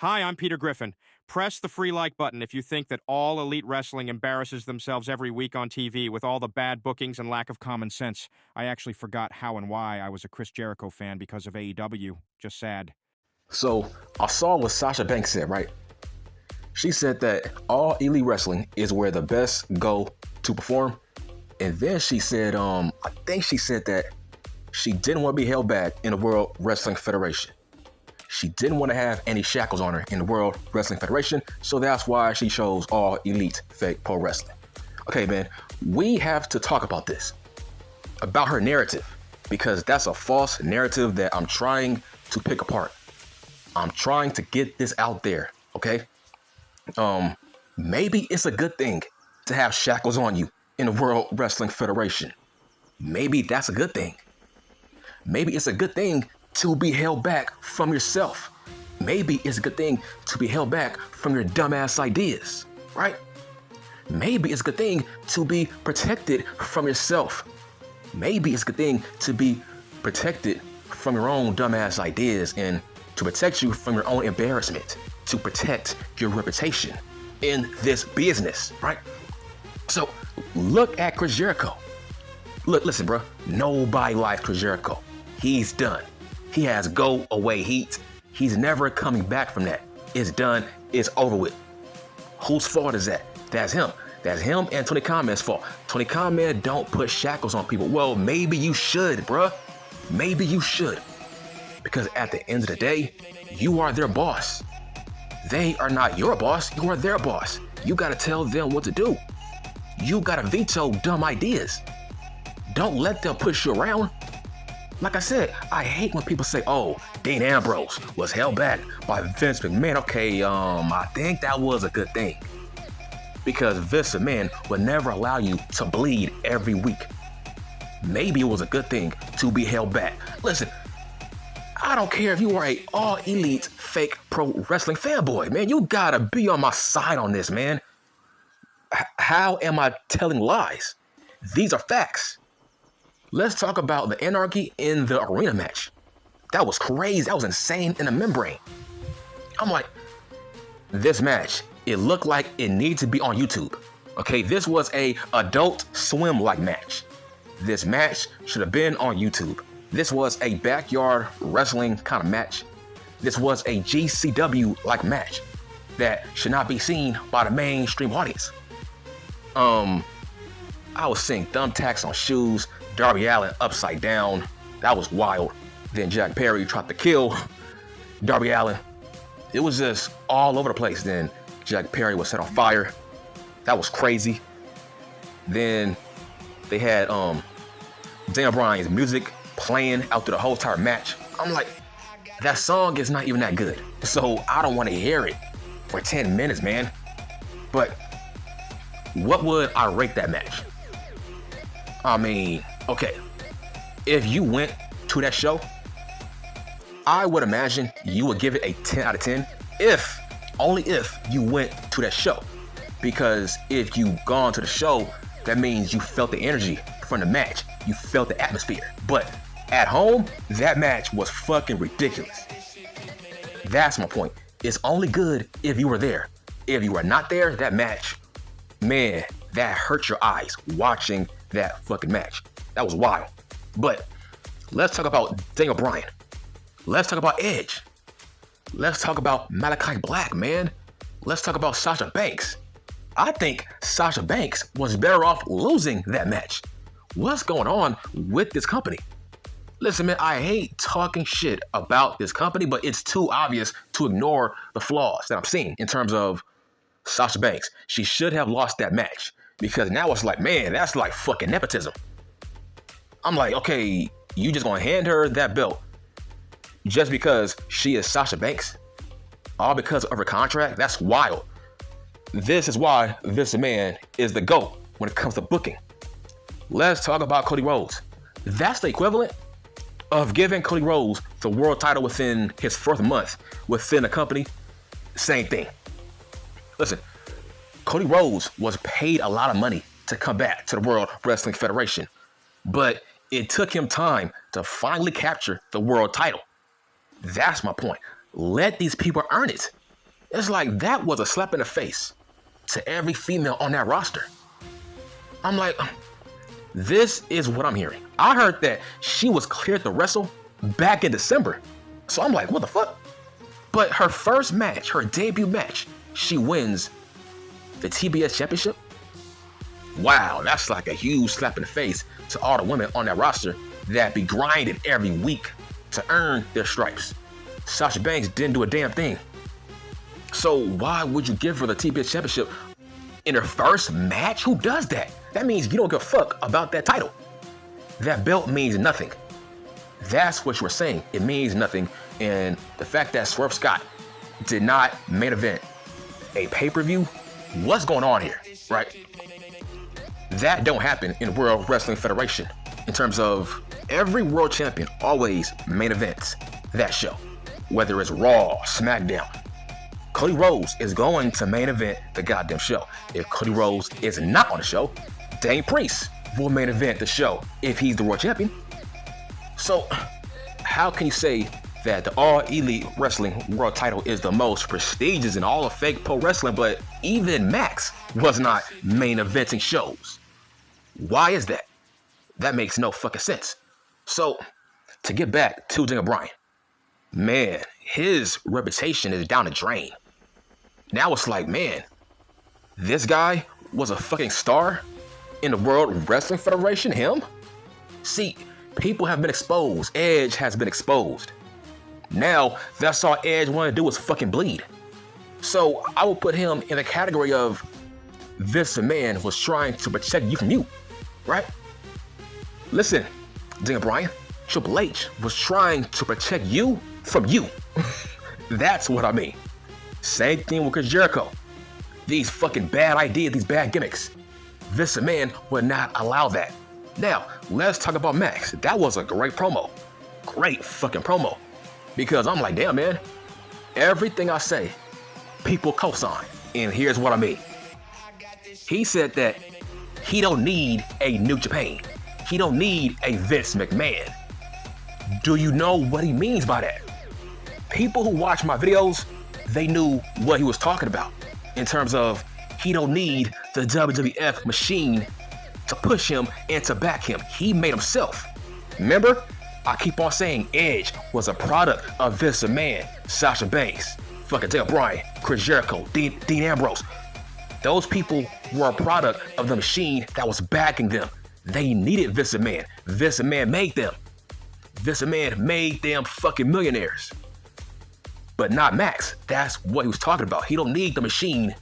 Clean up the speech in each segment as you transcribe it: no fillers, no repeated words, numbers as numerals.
Hi, I'm Peter Griffin. Press the free like button if you think that all elite wrestling embarrasses themselves every week on TV with all the bad bookings and lack of common sense. I actually forgot how and why I was a Chris Jericho fan because of AEW. Just sad. So I saw what Sasha Banks said, right? She said that all elite wrestling is where the best go to perform. And then she said, I think she said that she didn't want to be held back in the World Wrestling Federation. She didn't want to have any shackles on her in the World Wrestling Federation, so that's why she chose all elite fake pro wrestling. Okay, man, we have to talk about this, about her narrative, because that's a false narrative that I'm trying to pick apart. I'm trying to get this out there, okay? Maybe it's a good thing to have shackles on you in the World Wrestling Federation. Maybe that's a good thing. Maybe it's a good thing to be held back from yourself. Maybe it's a good thing to be held back from your dumbass ideas, right? Maybe it's a good thing to be protected from yourself. Maybe it's a good thing to be protected from your own dumbass ideas and to protect you from your own embarrassment, to protect your reputation in this business, right? So look at Chris Jericho. Listen, bro, nobody likes Chris Jericho. He's done. He has go away heat. He's never coming back from that. It's done. It's over with. Whose fault is that? That's him. That's him and Tony Khan's fault. Tony Khan don't put shackles on people. Well, maybe you should, bruh. Maybe you should. Because at the end of the day, you are their boss. They are not your boss. You are their boss. You got to tell them what to do. You got to veto dumb ideas. Don't let them push you around. Like I said, I hate when people say, oh, Dean Ambrose was held back by Vince McMahon. Okay, I think that was a good thing. Because Vince McMahon would never allow you to bleed every week. Maybe it was a good thing to be held back. Listen, I don't care if you are a all-elite fake pro wrestling fanboy, man. You gotta be on my side on this, man. How am I telling lies? These are facts. Let's talk about the Anarchy in the arena match. That was crazy. That was insane in the membrane. I'm like, this match, it looked like it needed to be on YouTube. Okay, this was a Adult Swim-like match. This match should have been on YouTube. This was a backyard wrestling kind of match. This was a GCW-like match that should not be seen by the mainstream audience. I was seeing thumbtacks on shoes, Darby Allin upside down. That was wild. Then Jack Perry tried to kill Darby Allin. It was just all over the place. Then Jack Perry was set on fire. That was crazy. Then they had Daniel Bryan's music playing out through the whole entire match. I'm like, that song is not even that good. So I don't want to hear it for 10 minutes, man. But what would I rate that match? I mean, okay, if you went to that show, I would imagine you would give it a 10 out of 10 if, only if you went to that show. Because if you gone to the show, that means you felt the energy from the match. You felt the atmosphere. But at home, that match was fucking ridiculous. That's my point. It's only good if you were there. If you were not there, that match, man, that hurt your eyes watching that fucking match. That was wild. But let's talk about Daniel Bryan. Let's talk about Edge. Let's talk about Malachi Black, man. Let's talk about Sasha Banks. I think Sasha Banks was better off losing that match. What's going on with this company? Listen, man, I hate talking shit about this company, but it's too obvious to ignore the flaws that I'm seeing in terms of Sasha Banks. She should have lost that match because now it's like, man, that's like fucking nepotism. I'm like, okay, you just gonna hand her that belt just because she is Sasha Banks? All because of her contract? That's wild. This is why Vince McMahon is the GOAT when it comes to booking. Let's talk about Cody Rhodes. That's the equivalent of giving Cody Rhodes the world title within his first month within the company. Same thing. Listen, Cody Rhodes was paid a lot of money to come back to the World Wrestling Federation, but it took him time to finally capture the world title. That's my point. Let these people earn it. It's like that was a slap in the face to every female on that roster. I'm like, this is what I'm hearing. I heard that she was cleared to wrestle back in December. So I'm like, what the fuck? But her first match, her debut match, she wins the TBS Championship. Wow, that's like a huge slap in the face to all the women on that roster that be grinding every week to earn their stripes. Sasha Banks didn't do a damn thing. So why would you give her the TBS Championship in her first match? Who does that? That means you don't give a fuck about that title. That belt means nothing. That's what you were saying. It means nothing. And the fact that Swerve Scott did not main event a pay-per-view, what's going on here, right? That don't happen in World Wrestling Federation in terms of every world champion always main events that show, whether it's Raw, SmackDown. Cody Rhodes is going to main event the goddamn show. If Cody Rhodes is not on the show, Dane Priest will main event the show if he's the world champion. So how can you say that the All Elite Wrestling World title is the most prestigious in all of fake pro wrestling, but even Max was not main eventing shows? Why is that? That makes no fucking sense. So to get back to Daniel Bryan, man, his reputation is down the drain. Now it's like, man, this guy was a fucking star in the World Wrestling Federation, him? See, people have been exposed. Edge has been exposed. Now, that's all Edge wanted to do was fucking bleed. So I will put him in the category of Vince McMahon was trying to protect you from you, right? Listen, Daniel Bryan, Triple H was trying to protect you from you. That's what I mean. Same thing with Chris Jericho. These fucking bad ideas, these bad gimmicks. Vince McMahon would not allow that. Now, let's talk about Max. That was a great promo. Great fucking promo. Because I'm like, damn, man. Everything I say, people co-sign. And here's what I mean. He said that he don't need a New Japan. He don't need a Vince McMahon. Do you know what he means by that? People who watch my videos, they knew what he was talking about in terms of he don't need the WWF machine to push him and to back him. He made himself. Remember, I keep on saying Edge was a product of Vince McMahon, Sasha Banks, fucking Daniel Bryan, Chris Jericho, Dean Ambrose. Those people were a product of the machine that was backing them. They needed Vince McMahon. Vince McMahon made them. Vince McMahon made them fucking millionaires. But not Max. That's what he was talking about. He don't need the machine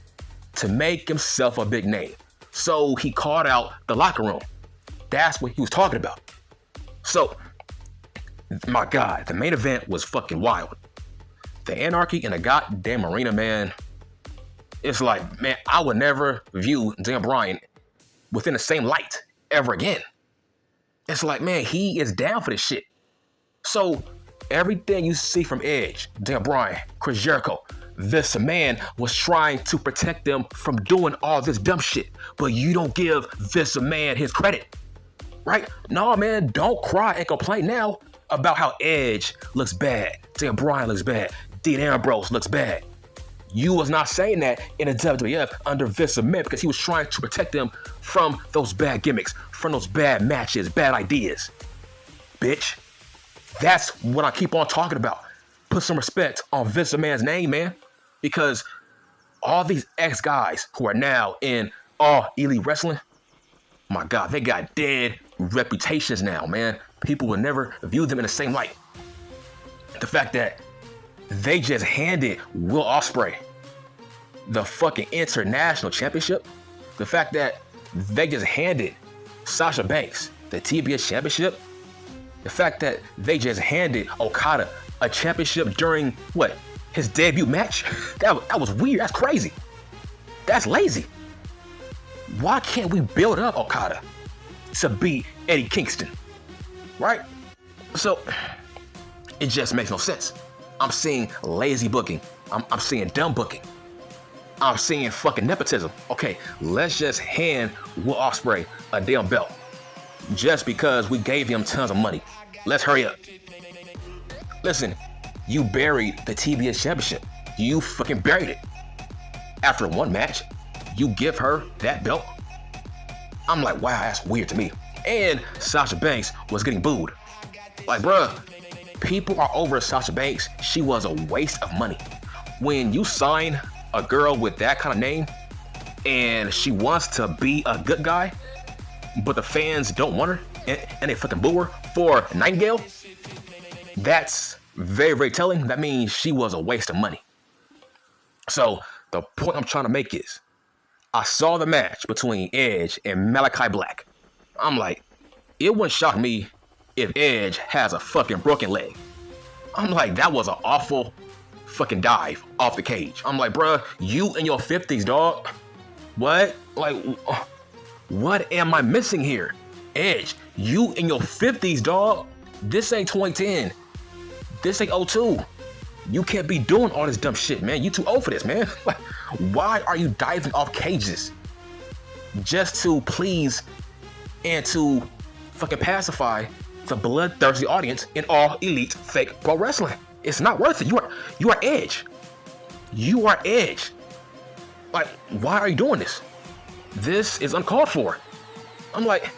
to make himself a big name. So he called out the locker room. That's what he was talking about. So, my God, the main event was fucking wild. The Anarchy in the goddamn arena, man. It's like, man, I would never view Daniel Bryan within the same light ever again. It's like, man, he is down for this shit. So, everything you see from Edge, Daniel Bryan, Chris Jericho, Vince McMahon was trying to protect them from doing all this dumb shit. But you don't give Vince McMahon his credit, right? No, man, don't cry and complain now about how Edge looks bad, Daniel Bryan looks bad, Dean Ambrose looks bad. You was not saying that in the WWF under Vince McMahon because he was trying to protect them from those bad gimmicks, from those bad matches, bad ideas. Bitch, that's what I keep on talking about. Put some respect on Vince McMahon's name, man. Because all these ex-guys who are now in All Elite Wrestling, my God, they got dead reputations now, man. People will never view them in the same light. The fact that they just handed Will Ospreay the fucking international championship. The fact that they just handed Sasha Banks the TBS championship. The fact that they just handed Okada a championship during, what, his debut match? That was weird. That's crazy. That's lazy. Why can't we build up Okada to beat Eddie Kingston? Right? So, it just makes no sense. I'm seeing lazy booking. I'm seeing dumb booking. I'm seeing fucking nepotism. Okay, let's just hand Will Ospreay a damn belt. Just because we gave him tons of money. Let's hurry up. Listen, you buried the TBS championship. You fucking buried it. After one match, you give her that belt? I'm like, wow, that's weird to me. And Sasha Banks was getting booed. Like, bruh, people are over Sasha Banks. She was a waste of money. When you sign a girl with that kind of name and she wants to be a good guy, but the fans don't want her and they fucking boo her for Nightingale, that's very, very telling. That means she was a waste of money. So the point I'm trying to make is, I saw the match between Edge and Malachi Black. I'm like, it wouldn't shock me if Edge has a fucking broken leg. I'm like, that was an awful fucking dive off the cage. I'm like, bruh, you in your 50s, dog. What? Like, what am I missing here? Edge, you in your 50s, dog. This ain't 2010. This ain't 02. You can't be doing all this dumb shit, man. You too old for this, man. Like, why are you diving off cages? Just to please and to fucking pacify the bloodthirsty audience in all elite fake pro wrestling. It's not worth it. You are Edge. You are Edge. Like, why are you doing this? This is uncalled for. I'm like,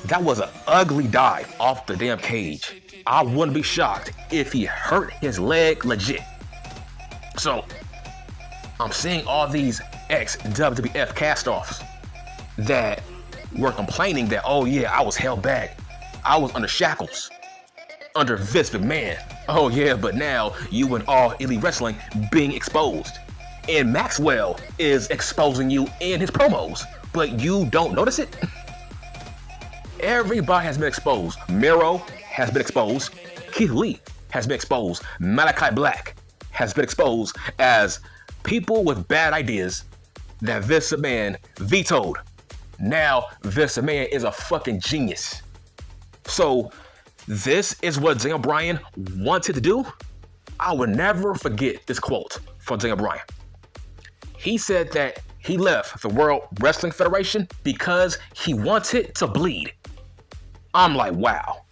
that was an ugly dive off the damn cage. I wouldn't be shocked if he hurt his leg legit. So, I'm seeing all these ex-WWF cast-offs that were complaining that, oh yeah, I was held back. I was under shackles, under Vince McMahon. Oh yeah, but now you in All Elite Wrestling being exposed. And Maxwell is exposing you in his promos, but you don't notice it? Everybody has been exposed. Miro has been exposed. Keith Lee has been exposed. Malachi Black has been exposed as people with bad ideas that Vince McMahon vetoed. Now Vince McMahon is a fucking genius. So this is what Daniel Bryan wanted to do? I will never forget this quote from Daniel Bryan. He said that he left the World Wrestling Federation because he wanted to bleed. I'm like, wow.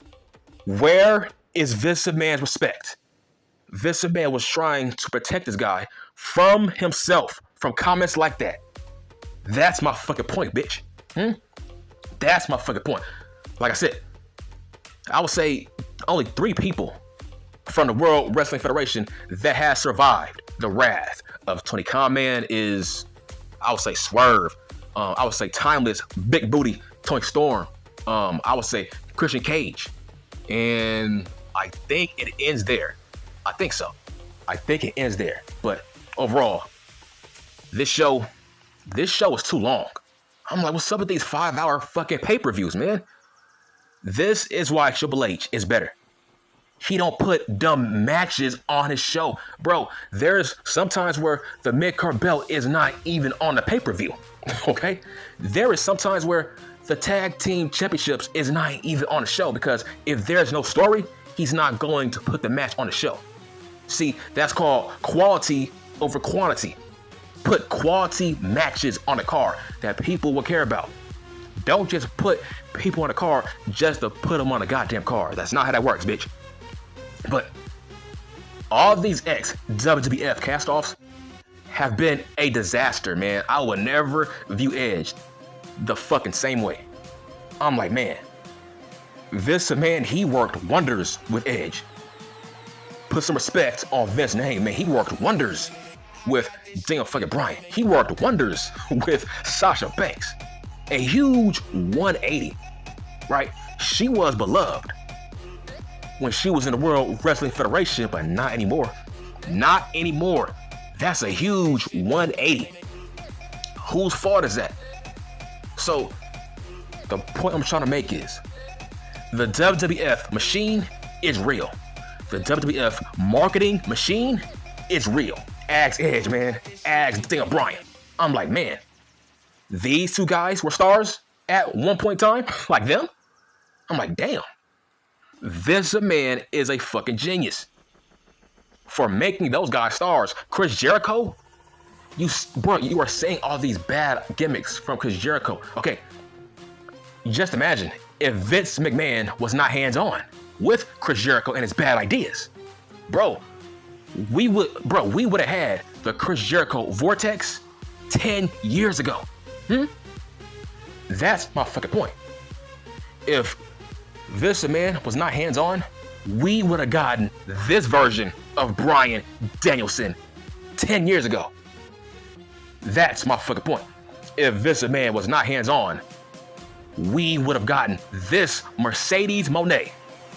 Where is Vince McMahon's respect? Vince McMahon was trying to protect this guy from himself, from comments like that. That's my fucking point, bitch. That's my fucking point. Like I said, I would say only 3 people from the World Wrestling Federation that has survived the wrath of Tony Khan Man is, I would say, Swerve. I would say Timeless, Big Booty, Tony Storm. I would say Christian Cage. And I think it ends there. I think so. I think it ends there. But overall, this show is too long. I'm like, what's up with these 5-hour fucking pay-per-views, man? This is why Triple H is better. He don't put dumb matches on his show. Bro, there's sometimes where the mid-card belt is not even on the pay-per-view. Okay? There is sometimes where the tag team championships is not even on the show because if there's no story, he's not going to put the match on the show. See, that's called quality over quantity. Put quality matches on the card that people will care about. Don't just put people on the card just to put them on a goddamn card. That's not how that works, bitch. But all these ex-WWF cast-offs have been a disaster, man. I would never view Edge the fucking same way. I'm like, man, Vince McMahon, he worked wonders with Edge. Put some respect on Vince's name, man. He worked wonders with Daniel fucking Bryan. He worked wonders with Sasha Banks. A huge 180, right? She was beloved when she was in the World Wrestling Federation, but not anymore. Not anymore. That's a huge 180. Whose fault is that? So, the point I'm trying to make is, the WWF machine is real. The WWF marketing machine is real. Ask Edge, man. Ask Daniel Bryan. I'm like, man, these 2 guys were stars at one point in time? Like them? I'm like, damn. Vince McMahon is a fucking genius for making those guys stars. Chris Jericho, you are saying all these bad gimmicks from Chris Jericho. Okay, just imagine if Vince McMahon was not hands-on with Chris Jericho and his bad ideas. Bro, we would have had the Chris Jericho Vortex 10 years ago. That's my fucking point. If Vince McMahon was not hands-on, we would have gotten this version of Bryan Danielson 10 years ago. That's my fucking point. If Vince McMahon was not hands-on, we would have gotten this Mercedes Moné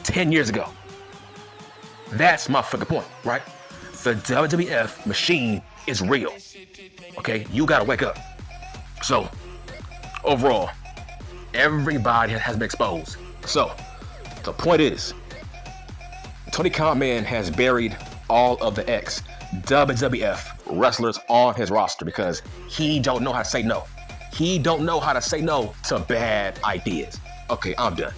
10 years ago. That's my fucking point, right? The WWF machine is real. Okay, you gotta wake up. So, overall, everybody has been exposed. So, the point is, Tony Khan Man has buried all of the ex-WWF wrestlers on his roster because he don't know how to say no. He don't know how to say no to bad ideas. Okay, I'm done.